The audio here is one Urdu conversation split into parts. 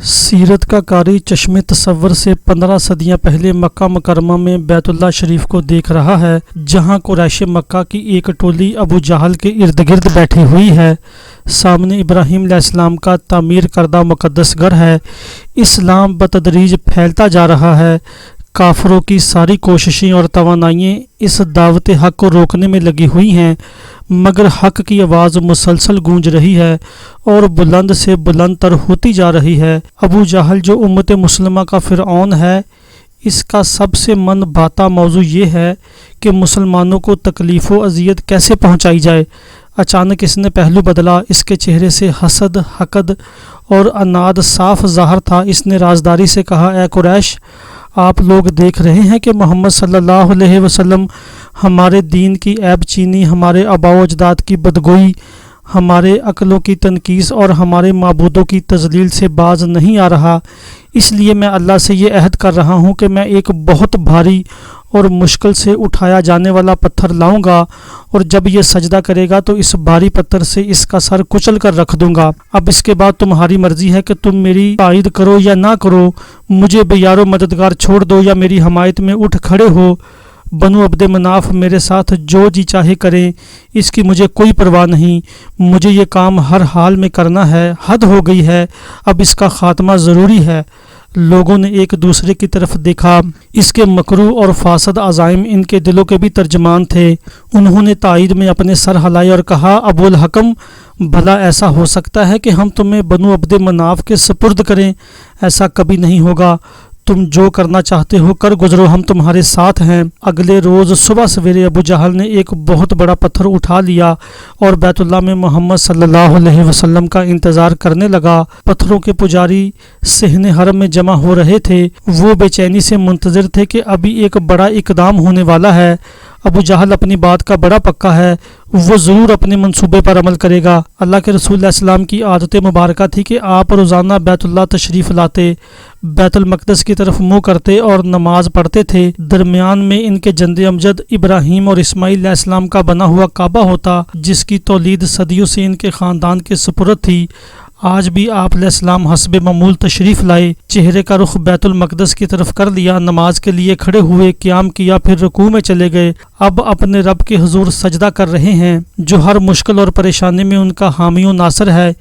سیرت کا قاری چشم تصور سے 15 صدیاں پہلے مکہ مکرمہ میں بیت اللہ شریف کو دیکھ رہا ہے، جہاں قریش مکہ کی ایک ٹولی ابو جہل کے ارد گرد بیٹھی ہوئی ہے۔ سامنے ابراہیم علیہ السلام کا تعمیر کردہ مقدس گھر ہے۔ اسلام بتدریج پھیلتا جا رہا ہے۔ کافروں کی ساری کوششیں اور توانائیاں اس دعوت حق کو روکنے میں لگی ہوئی ہیں، مگر حق کی آواز مسلسل گونج رہی ہے اور بلند سے بلند تر ہوتی جا رہی ہے۔ ابو جہل جو امت مسلمہ کا فرعون ہے، اس کا سب سے من بھاتا موضوع یہ ہے کہ مسلمانوں کو تکلیف و اذیت کیسے پہنچائی جائے۔ اچانک اس نے پہلو بدلا، اس کے چہرے سے حسد، حقد اور عناد صاف ظاہر تھا۔ اس نے رازداری سے کہا، اے قریش، آپ لوگ دیکھ رہے ہیں کہ محمد صلی اللہ علیہ وسلم ہمارے دین کی عیب چینی، ہمارے آباء و اجداد کی بدگوئی، ہمارے عقلوں کی تنقیص اور ہمارے معبودوں کی تذلیل سے باز نہیں آ رہا۔ اس لیے میں اللہ سے یہ عہد کر رہا ہوں کہ میں ایک بہت بھاری اور مشکل سے اٹھایا جانے والا پتھر لاؤں گا، اور جب یہ سجدہ کرے گا تو اس بھاری پتھر سے اس کا سر کچل کر رکھ دوں گا۔ اب اس کے بعد تمہاری مرضی ہے کہ تم میری تائید کرو یا نہ کرو، مجھے بے یار و مددگار چھوڑ دو یا میری حمایت میں اٹھ کھڑے ہو۔ بنو عبد مناف میرے ساتھ جو جی چاہے کریں، اس کی مجھے کوئی پرواہ نہیں، مجھے یہ کام ہر حال میں کرنا ہے۔ حد ہو گئی ہے، اب اس کا خاتمہ ضروری ہے۔ لوگوں نے ایک دوسرے کی طرف دیکھا۔ اس کے مکروہ اور فاسد عزائم ان کے دلوں کے بھی ترجمان تھے۔ انہوں نے تائید میں اپنے سر ہلائے اور کہا، ابو الحکم، بھلا ایسا ہو سکتا ہے کہ ہم تمہیں بنو عبد مناف کے سپرد کریں؟ ایسا کبھی نہیں ہوگا۔ تم جو کرنا چاہتے ہو کر گزرو، ہم تمہارے ساتھ ہیں۔ اگلے روز صبح سویرے ابو جہل نے ایک بہت بڑا پتھر اٹھا لیا اور بیت اللہ میں محمد صلی اللہ علیہ وسلم کا انتظار کرنے لگا۔ پتھروں کے پجاری صحن حرم میں جمع ہو رہے تھے۔ وہ بے چینی سے منتظر تھے کہ ابھی ایک بڑا اقدام ہونے والا ہے۔ ابو جہل اپنی بات کا بڑا پکا ہے، وہ ضرور اپنے منصوبے پر عمل کرے گا۔ اللہ کے رسول علیہ السلام کی عادت مبارکہ تھی کہ آپ روزانہ بیت اللہ تشریف لاتے، بیت المقدس کی طرف منہ کرتے اور نماز پڑھتے تھے۔ درمیان میں ان کے جد امجد ابراہیم اور اسماعیل علیہ السلام کا بنا ہوا کعبہ ہوتا، جس کی تولید صدیوں سے ان کے خاندان کے سپرد تھی۔ آج بھی آپ علیہ السلام حسب معمول تشریف لائے، چہرے کا رخ بیت المقدس کی طرف کر لیا، نماز کے لیے کھڑے ہوئے، قیام کیا، پھر رکوع میں چلے گئے۔ اب اپنے رب کے حضور سجدہ کر رہے ہیں، جو ہر مشکل اور پریشانی میں ان کا حامی و ناصر ہے۔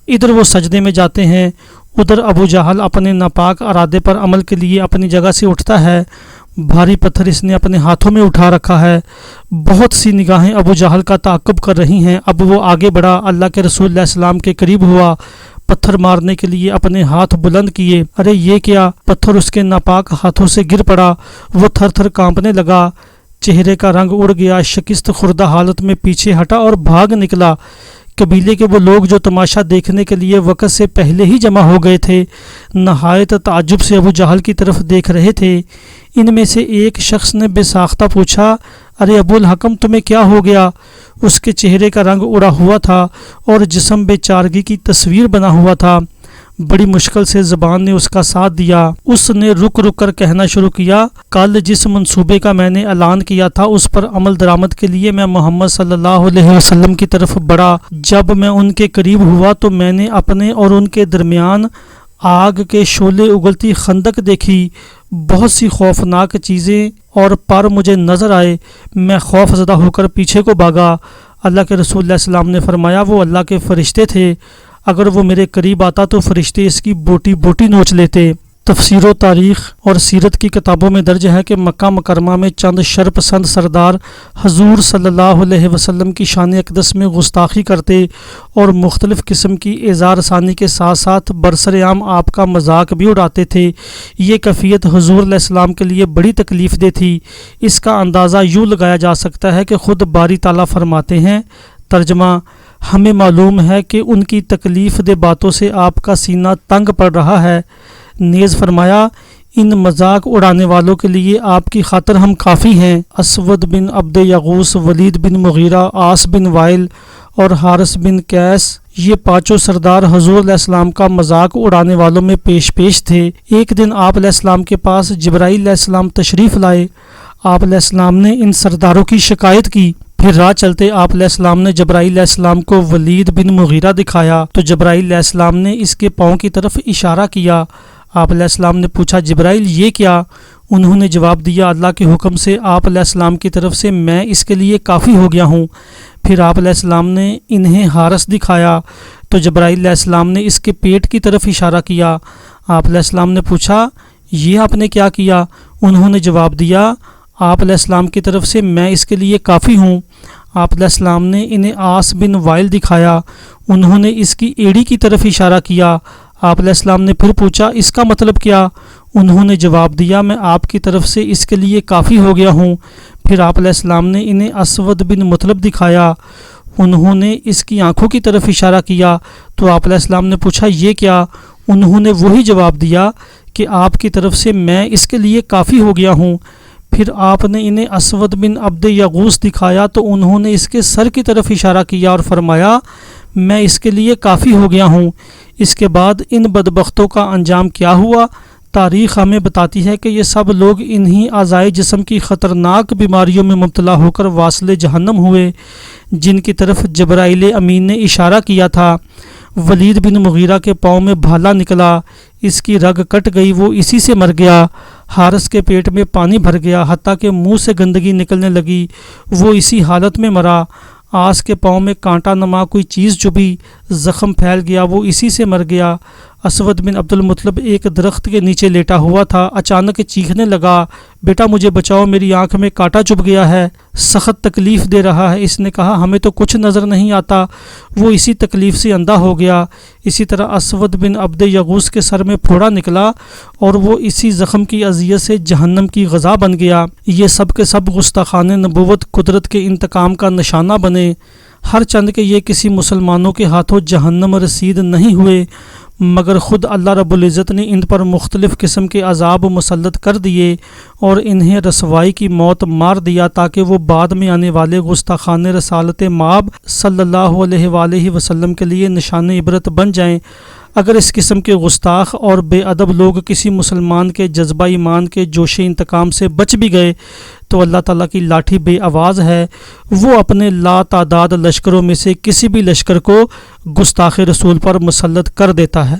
ادھر وہ سجدے میں جاتے ہیں، ادھر ابو جہل اپنے ناپاک ارادے پر عمل کے لیے اپنی جگہ سے اٹھتا ہے۔ بھاری پتھر اس نے اپنے ہاتھوں میں اٹھا رکھا ہے۔ بہت سی نگاہیں ابو جہل کا تعاقب کر رہی ہیں۔ اب وہ آگے بڑھا، اللہ کے رسول علیہ السلام کے قریب ہوا، پتھر مارنے کے لیے اپنے ہاتھ بلند کیے۔ ارے یہ کیا! پتھر اس کے ناپاک ہاتھوں سے گر پڑا۔ وہ تھر تھر کانپنے لگا، چہرے کا رنگ اڑ گیا، شکست خوردہ حالت میں پیچھے ہٹا اور بھاگ نکلا۔ قبیلے کے وہ لوگ جو تماشا دیکھنے کے لیے وقت سے پہلے ہی جمع ہو گئے تھے، نہایت تعجب سے ابو جہل کی طرف دیکھ رہے تھے۔ ان میں سے ایک شخص نے بے ساختہ پوچھا، ارے ابو الحکم، تمہیں کیا ہو گیا؟ اس کے چہرے کا رنگ اڑا ہوا تھا اور جسم بے چارگی کی تصویر بنا ہوا تھا۔ بڑی مشکل سے زبان نے اس کا ساتھ دیا۔ اس نے رک رک کر کہنا شروع کیا، کل جس منصوبے کا میں نے اعلان کیا تھا، اس پر عمل درآمد کے لیے میں محمد صلی اللہ علیہ وسلم کی طرف بڑھا۔ جب میں ان کے قریب ہوا تو میں نے اپنے اور ان کے درمیان آگ کے شعلے اگلتی خندق دیکھی۔ بہت سی خوفناک چیزیں اور پر مجھے نظر آئے۔ میں خوف زدہ ہو کر پیچھے کو بھاگا۔ اللہ کے رسول علیہ السلام نے فرمایا، وہ اللہ کے فرشتے تھے، اگر وہ میرے قریب آتا تو فرشتے اس کی بوٹی بوٹی نوچ لیتے۔ تفسیر و تاریخ اور سیرت کی کتابوں میں درج ہے کہ مکہ مکرمہ میں چند شرپسند سردار حضور صلی اللہ علیہ وسلم کی شان اقدس میں گستاخی کرتے اور مختلف قسم کی اعزاء رسانی کے ساتھ ساتھ برسر عام آپ کا مذاق بھی اڑاتے تھے۔ یہ کیفیت حضور علیہ السلام کے لیے بڑی تکلیف دہ تھی۔ اس کا اندازہ یوں لگایا جا سکتا ہے کہ خود باری تعالیٰ فرماتے ہیں، ترجمہ، ہمیں معلوم ہے کہ ان کی تکلیف دہ باتوں سے آپ کا سینہ تنگ پڑ رہا ہے۔ نیز فرمایا، ان مذاق اڑانے والوں کے لیے آپ کی خاطر ہم کافی ہیں۔ اسود بن عبد یغوث، ولید بن مغیرہ، عاص بن وائل اور حارث بن قیس، یہ پانچوں سردار حضور علیہ السلام کا مذاق اڑانے والوں میں پیش تھے۔ ایک دن آپ علیہ السلام کے پاس جبرائیل علیہ السلام تشریف لائے۔ آپ علیہ السلام نے ان سرداروں کی شکایت کی۔ پھر راہ چلتے آپ علیہ السلام نے جبرائیل علیہ السلام کو ولید بن مغیرہ دکھایا تو جبرائیل علیہ السلام نے اس کے پاؤں کی طرف اشارہ کیا۔ آپ علیہ السلام نے پوچھا جبرائیل یہ کیا؟ انہوں نے جواب دیا اللہ کے حکم سے آپ علیہ السلام کی طرف سے میں اس کے لیے کافی ہو گیا ہوں۔ پھر آپ علیہ السلام نے انہیں حارث دکھایا تو جبرائیل علیہ السلام نے اس کے پیٹ کی طرف اشارہ کیا۔ آپ علیہ السلام نے پوچھا یہ آپ نے کیا کیا؟ انہوں نے جواب دیا آپ علیہ السلام کی طرف سے میں اس کے لیے کافی ہوں۔ آپ علیہ السلام نے انہیں عاص بن وائل دکھایا، انہوں نے اس کی ایڑی کی طرف اشارہ کیا۔ آپ علیہ السلام نے پھر پوچھا اس کا مطلب کیا؟ انہوں نے جواب دیا میں آپ کی طرف سے اس کے لیے کافی ہو گیا ہوں۔ پھر آپ علیہ السلام نے انہیں اسود بن مطلب دکھایا، انہوں نے اس کی آنکھوں کی طرف اشارہ کیا تو آپ علیہ السلام نے پوچھا یہ کیا؟ انہوں نے وہی جواب دیا کہ آپ کی طرف سے میں اس کے لیے کافی ہو گیا ہوں۔ پھر آپ نے انہیں اسود بن عبد یغوث دکھایا تو انہوں نے اس کے سر کی طرف اشارہ کیا اور فرمایا میں اس کے لیے کافی ہو گیا ہوں۔ اس کے بعد ان بدبختوں کا انجام کیا ہوا؟ تاریخ ہمیں بتاتی ہے کہ یہ سب لوگ انہی اعضائے جسم کی خطرناک بیماریوں میں مبتلا ہو کر واصل جہنم ہوئے جن کی طرف جبرائیل امین نے اشارہ کیا تھا۔ ولید بن مغیرہ کے پاؤں میں بھالا نکلا، اس کی رگ کٹ گئی، وہ اسی سے مر گیا۔ حارث کے پیٹ میں پانی بھر گیا حتیٰ کہ منہ سے گندگی نکلنے لگی، وہ اسی حالت میں مرا۔ عاص کے پاؤں میں کانٹا نما کوئی چیز چبھی، زخم پھیل گیا، وہ اسی سے مر گیا۔ اسود بن عبد المطلب ایک درخت کے نیچے لیٹا ہوا تھا، اچانک چیخنے لگا بیٹا مجھے بچاؤ، میری آنکھ میں کانٹا چبھ گیا ہے، سخت تکلیف دے رہا ہے۔ اس نے کہا ہمیں تو کچھ نظر نہیں آتا، وہ اسی تکلیف سے اندھا ہو گیا۔ اسی طرح اسود بن عبد یغوث کے سر میں پھوڑا نکلا اور وہ اسی زخم کی اذیت سے جہنم کی غذا بن گیا۔ یہ سب کے سب گستاخان نبوت قدرت کے انتقام کا نشانہ بنے، ہر چند کہ یہ کسی مسلمانوں کے ہاتھوں جہنم رسید نہیں ہوئے مگر خود اللہ رب العزت نے ان پر مختلف قسم کے عذاب مسلط کر دیے اور انہیں رسوائی کی موت مار دیا تاکہ وہ بعد میں آنے والے گستاخان رسالت مآب صلی اللہ علیہ وآلہ وسلم کے لیے نشان عبرت بن جائیں۔ اگر اس قسم کے گستاخ اور بے ادب لوگ کسی مسلمان کے جذبہ ایمان کے جوش انتقام سے بچ بھی گئے تو اللہ تعالیٰ کی لاٹھی بے آواز ہے، وہ اپنے لا تعداد لشکروں میں سے کسی بھی لشکر کو گستاخ رسول پر مسلط کر دیتا ہے۔